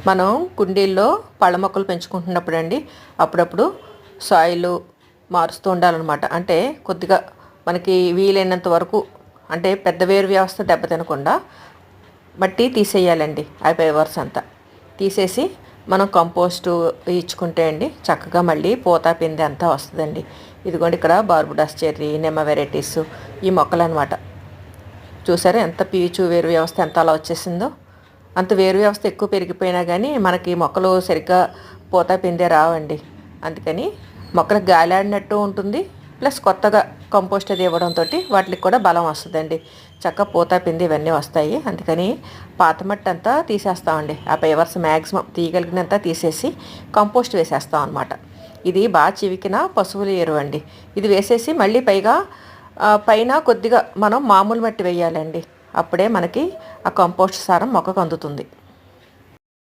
మనం కుండీల్లో పళ్ళ మొక్కలు పెంచుకుంటున్నప్పుడు అండి అప్పుడప్పుడు సాయిల్ మారుస్తూ ఉండాలన్నమాట. అంటే కొద్దిగా మనకి వీలైనంత వరకు, అంటే పెద్ద వేరు వ్యవస్థ దెబ్బతినకుండా మట్టి తీసేయాలండి. ఆ పేవర్స్ అంతా తీసేసి మనం కంపోస్టు ఇచ్చుకుంటే అండి చక్కగా మళ్ళీ పూత పిండి అంతా వస్తుందండి. ఇదిగోండి ఇక్కడ బార్బుడాస్ చెర్రీ, నిమ్మ వెరైటీస్ ఈ మొక్కలు అనమాట. చూసారా ఎంత పీచు వేరు వ్యవస్థ ఎంత అలా వచ్చేసిందో. అంత వేరు వ్యవస్థ ఎక్కువ పెరిగిపోయినా కానీ మనకి మొక్కలు సరిగ్గా పూత పిందే రావండి. అందుకని మొక్కలకు గాలాడినట్టు ఉంటుంది, ప్లస్ కొత్తగా కంపోస్ట్ అది ఇవ్వడంతో వాటికి కూడా బలం వస్తుందండి. చక్కగా పూత పిండి ఇవన్నీ వస్తాయి. అందుకని పాత మట్టి అంతా తీసేస్తామండి. ఆ పేవర్స్ మ్యాక్సిమం తీయగలిగినంత తీసేసి కంపోస్ట్ వేసేస్తాం అనమాట. ఇది బాగా చివికిన పశువుల ఎరువు అండి. ఇది వేసేసి మళ్ళీ పైన కొద్దిగా మనం మామూలు మట్టి వేయాలండి. అప్పుడే మనకి ఆ కంపోస్ట్ సారం మొక్కకు అందుతుంది.